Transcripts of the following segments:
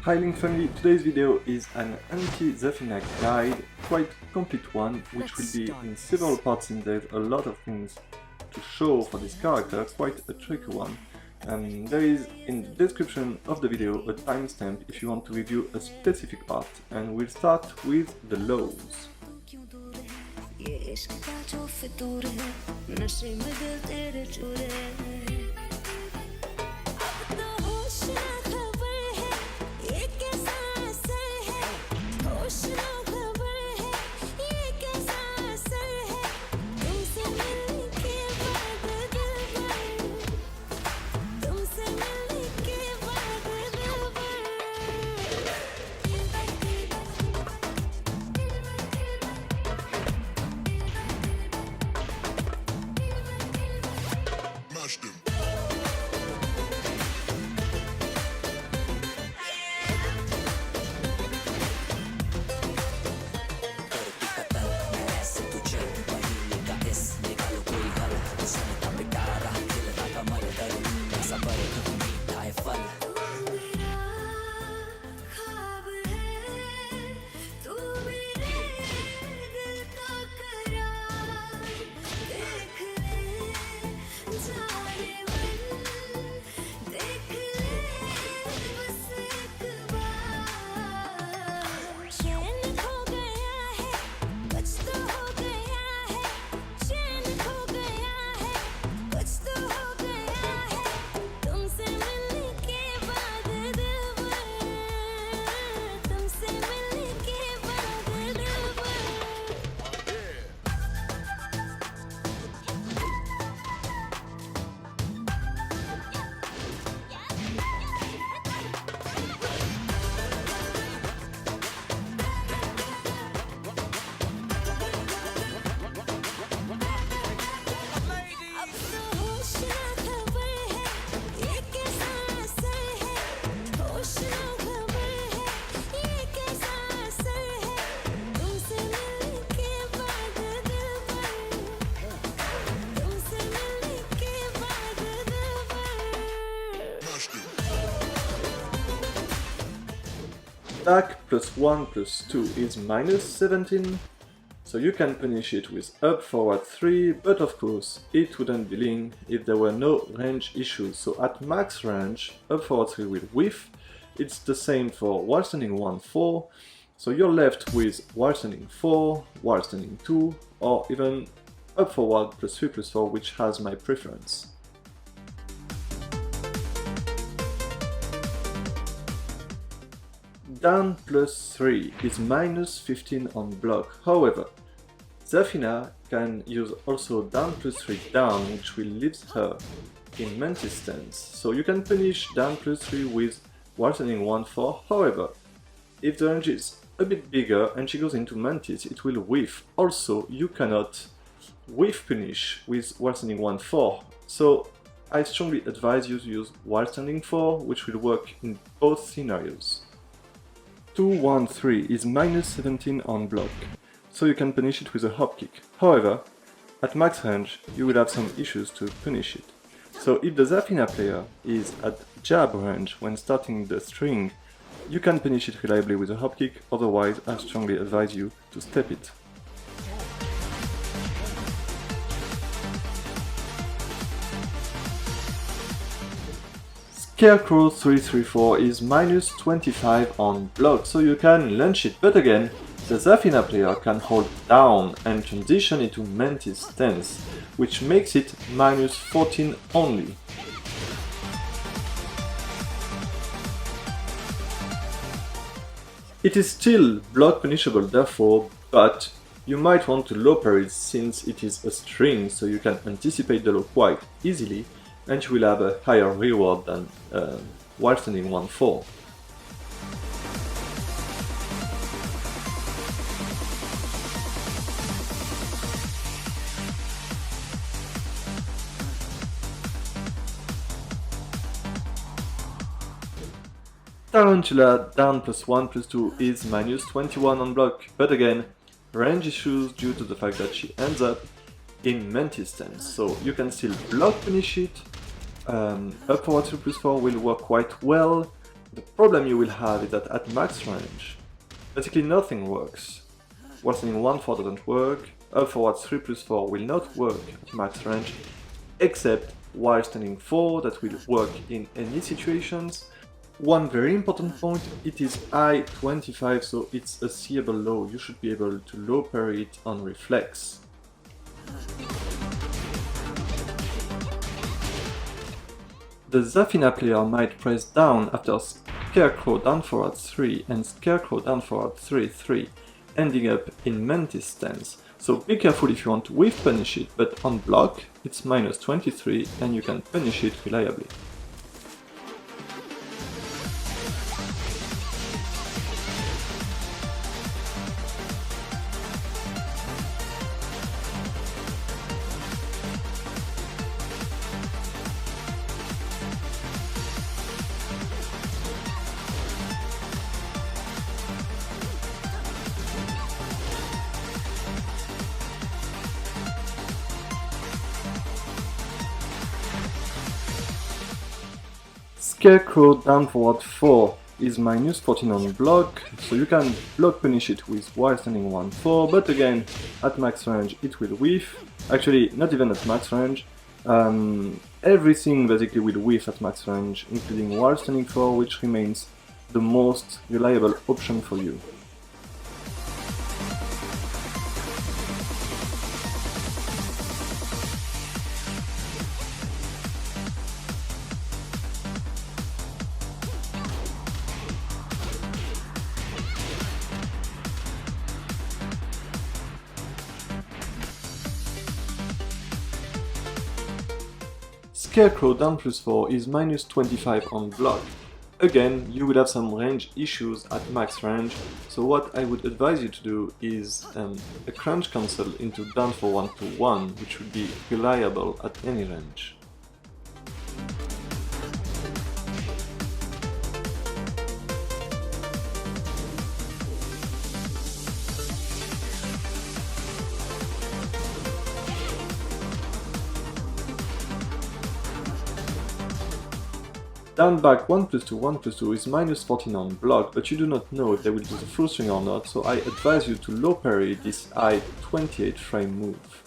Hi Ling family, today's video is an anti-Zafina guide, quite complete one, which will be in several parts and there's a lot of things to show for this character, quite a tricky one. There is in the description of the video a timestamp if you want to review a specific part, and we'll start with the lows. Attack +1/+2 is -17, so you can punish it with up forward 3, but of course it wouldn't be Ling if there were no range issues, so at max range up forward 3 will whiff. It's the same for while standing 1-4, so you're left with while standing 4, while standing 2, or even up forward +3/+4, which has my preference. Down +3 is -15 on block. However, Zafina can use also down +3 down, which will leave her in Mantis stance. So you can punish down +3 with while standing 1-4. However, if the range is a bit bigger and she goes into Mantis, it will whiff. Also, you cannot whiff punish with while standing 1-4. So I strongly advise you to use while standing 4, which will work in both scenarios. 2-1-3 is -17 on block, so you can punish it with a hop kick. However, at max range you will have some issues to punish it. So if the Zafina player is at jab range when starting the string, you can punish it reliably with a hop kick, otherwise I strongly advise you to step it. Scarecrow 334 is -25 on block, so you can launch it, but again, the Zafina player can hold down and transition into Mantis stance, which makes it -14 only. It is still block punishable therefore, but you might want to low parry it since it is a string, so you can anticipate the low quite easily, and you will have a higher reward than while standing 1-4. Tarantula down +1/+2 is -21 on block, but again, range issues due to the fact that she ends up in Mantis stance, so you can still block punish it. Up forward 2/4 will work quite well. The problem you will have is that at max range, basically nothing works. While standing 1-4 doesn't work, up forward 3+4 will not work at max range, except while standing 4 that will work in any situations. One very important point, it is I-25, so it's a seeable low. You should be able to low parry it on reflex. The Zafina player might press down after Scarecrow down forward 3 and Scarecrow down forward 3-3, ending up in Mantis stance. So be careful if you want to whiff punish it, but on block it's -23 and you can punish it reliably. Scarecrow down forward 4 is -14 on block, so you can block punish it with while standing 1-4, but again, at max range it will whiff. Actually, not even at max range. Everything basically will whiff at max range, including while standing 4, which remains the most reliable option for you. Scarecrow down +4 is -25 on block. Again, you will have some range issues at max range, so what I would advise you to do is a crunch cancel into down for 1-1, which would be reliable at any range. Down back 1+2, 1+2 is -14 on block, but you do not know if they will do the full swing or not, so I advise you to low parry this I-28 frame move.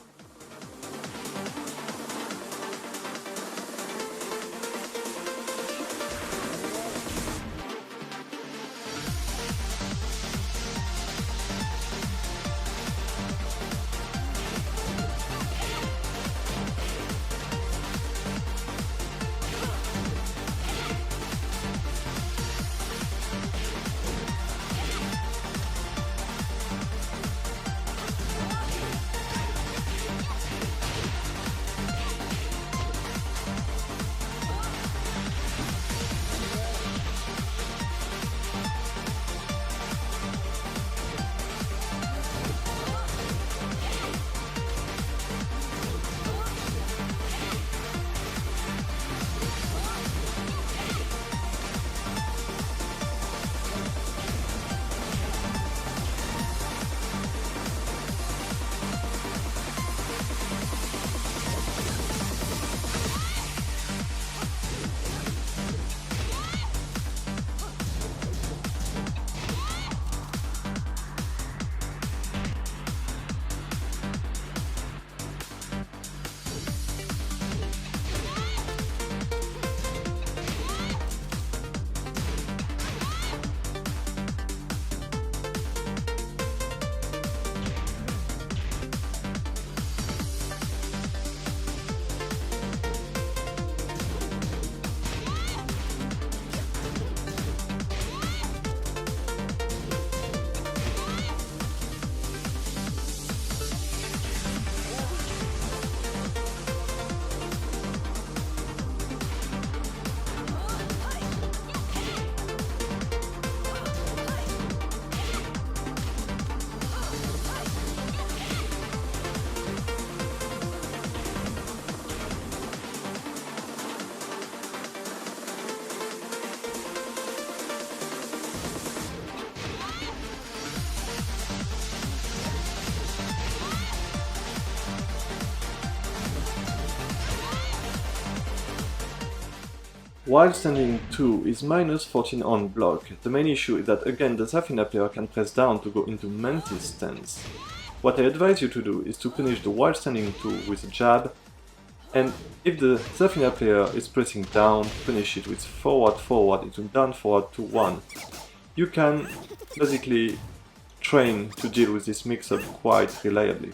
While standing 2 is minus 14 on block. The main issue is that again the Zafina player can press down to go into Mantis stance. What I advise you to do is to punish the while standing 2 with a jab, and if the Zafina player is pressing down, punish it with forward into down forward to 1. You can basically train to deal with this mix-up quite reliably.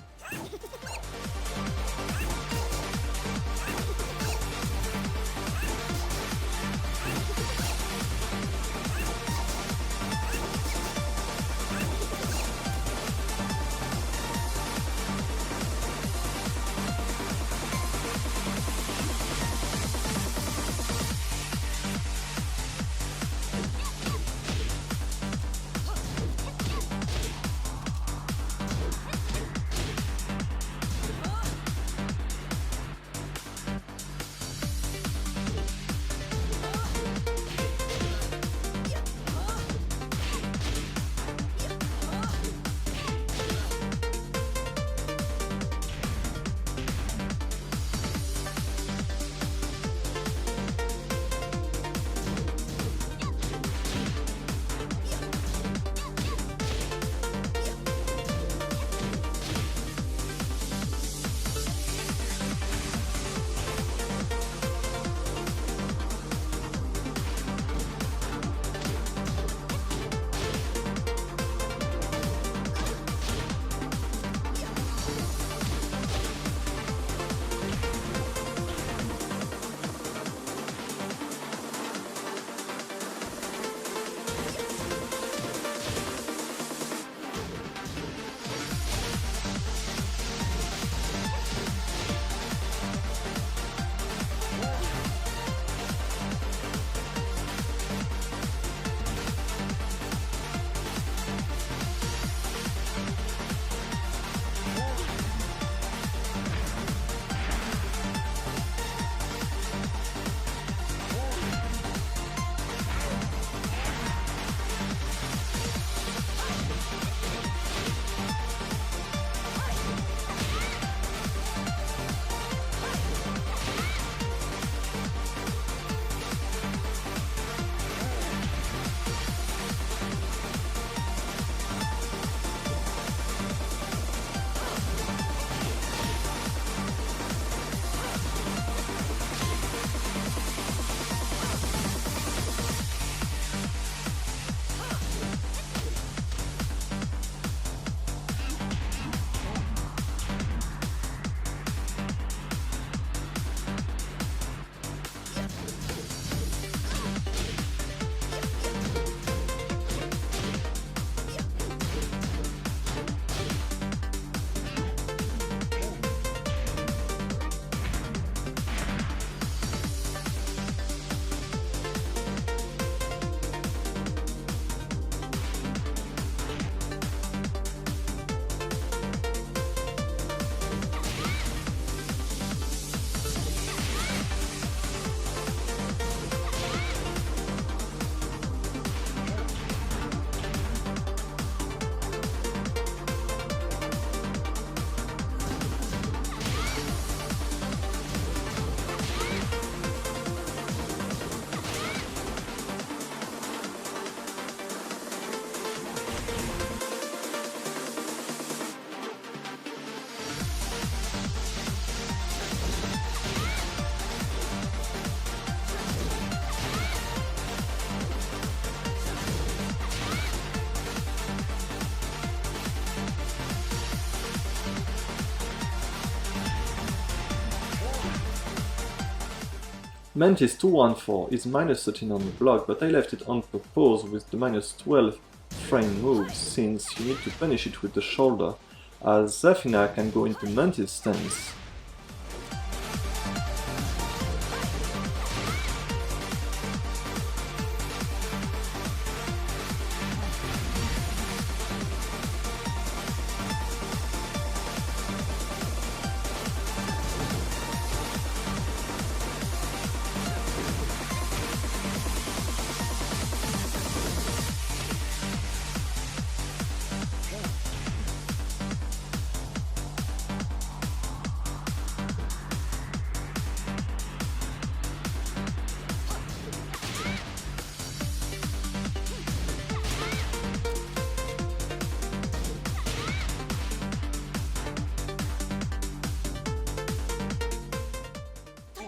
Mantis 214 is minus 13 on the block, but I left it on purpose with the minus 12 frame move, since you need to punish it with the shoulder, as Zafina can go into Mantis stance.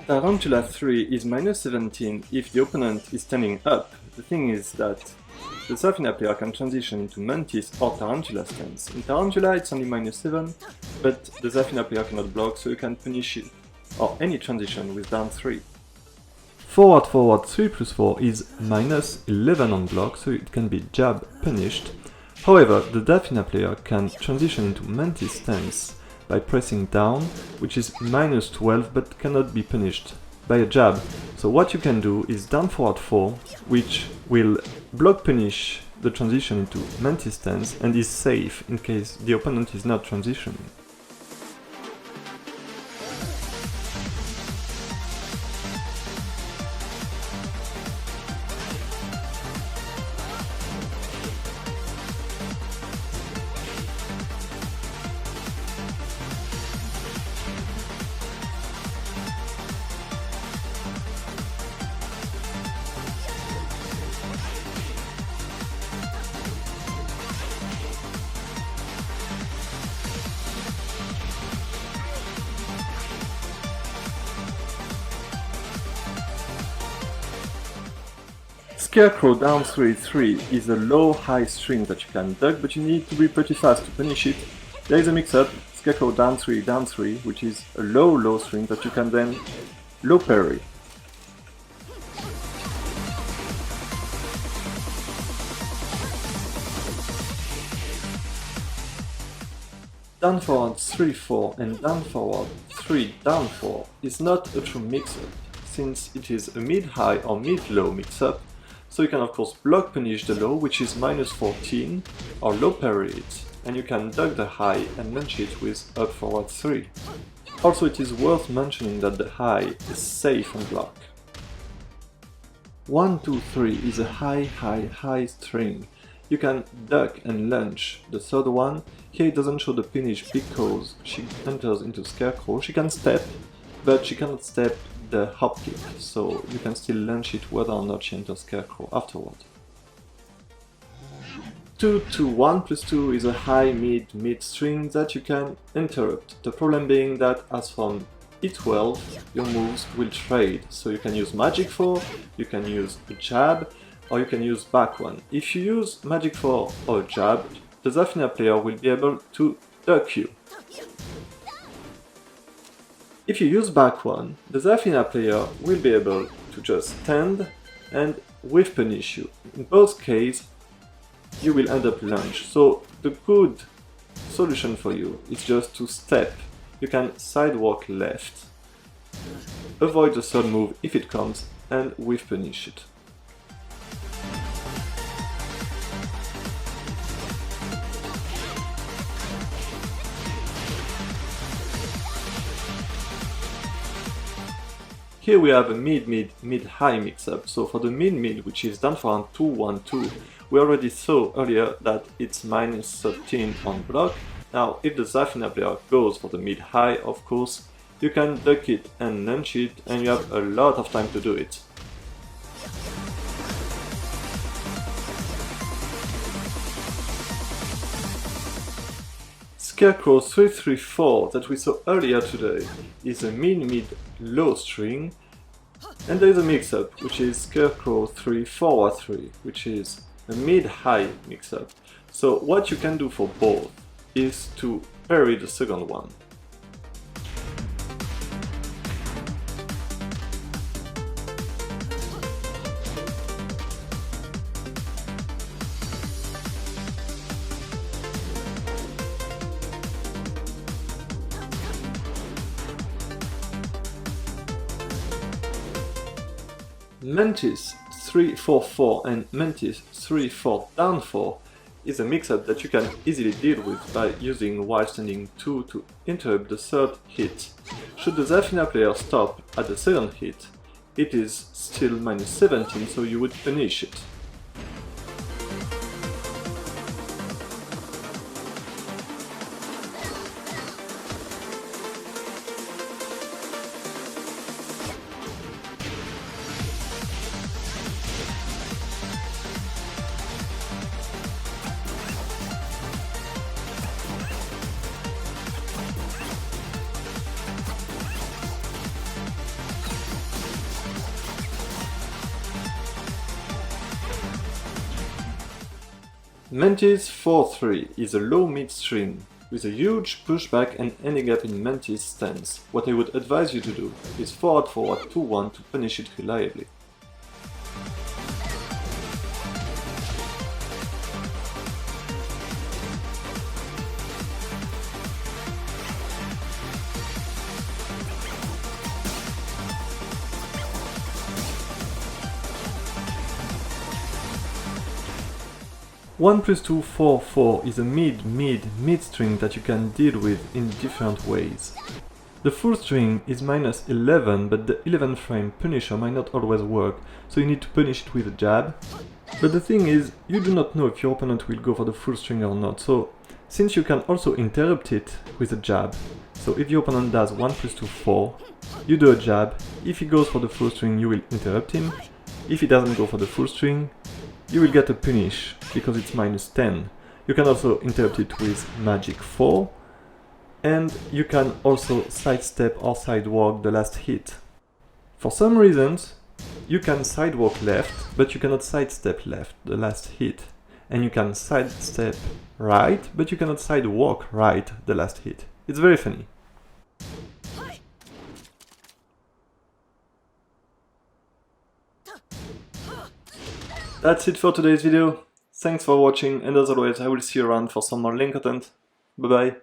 Tarantula 3 is minus 17 if the opponent is standing up. The thing is that the Zafina player can transition into Mantis or Tarantula stance. In Tarantula it's only minus 7, but the Zafina player cannot block, so you can punish it or any transition with down 3. Forward 3 plus 4 is minus 11 on block, so it can be jab punished. However, the Zafina player can transition into Mantis stance by pressing down, which is minus 12 but cannot be punished by a jab. So what you can do is down forward 4, which will block punish the transition into Mantis stance and is safe in case the opponent is not transitioning. Scarecrow down 3-3 is a low-high string that you can duck, but you need to be pretty fast to punish it. There is a mix-up, Scarecrow down 3, which is a low string that you can then low parry. Down forward 3-4 and down forward 3 down 4 is not a true mix-up, since it is a mid-high or mid-low mix-up. So you can of course block punish the low, which is minus 14, or low parry it, and you can duck the high and launch it with up forward 3. Also, it is worth mentioning that the high is safe on block. 1-2-3 is a high string. You can duck and launch the third one. Here it doesn't show the punish because she enters into Scarecrow. She can step, but she cannot step the hop kick, so you can still launch it whether or not she enters Scarecrow afterward. 2-1 plus 2 is a high mid string that you can interrupt. The problem being that as from E12 your moves will trade, so you can use Magic 4, you can use a jab, or you can use back one. If you use Magic 4 or a jab, the Zafina player will be able to duck you. If you use back one, the Zafina player will be able to just stand and whiff punish you. In both cases, you will end up lunge. So the good solution for you is just to step. You can sidewalk left, avoid the third move if it comes, and whiff punish it. Here we have a mid-high mix-up, so for the mid-mid, which is down forward 2-1-2, we already saw earlier that it's minus 13 on block. Now, if the Zafina player goes for the mid-high, of course, you can duck it and launch it, and you have a lot of time to do it. Scarecrow 3-3-4 that we saw earlier today is a mid-low string, and there is a mix-up which is Scarecrow 3-4-3, which is a mid-high mix-up. So what you can do for both is to parry the second one. Mantis 3-4-4 and Mantis 3-4 down 4 is a mix-up that you can easily deal with by using while standing 2 to interrupt the third hit. Should the Zafina player stop at the second hit, it is still minus 17, so you would punish it. Mantis 4-3 is a low mid string, with a huge pushback and ending up in Mantis stance. What I would advise you to do is forward 2-1 to punish it reliably. One plus 2, 4, 4 is a mid string that you can deal with in different ways. The full string is minus 11, but the 11 frame punisher might not always work, so you need to punish it with a jab. But the thing is, you do not know if your opponent will go for the full string or not, so since you can also interrupt it with a jab, so if your opponent does 1 plus 2, 4, you do a jab. If he goes for the full string, you will interrupt him. If he doesn't go for the full string, you will get a punish, because it's minus 10. You can also interrupt it with magic 4, and you can also sidestep or sidewalk the last hit. For some reasons, you can sidewalk left, but you cannot sidestep left, the last hit. And you can sidestep right, but you cannot sidewalk right, the last hit. It's very funny. That's it for today's video. Thanks for watching, and as always I will see you around for some more Ling content. Bye bye.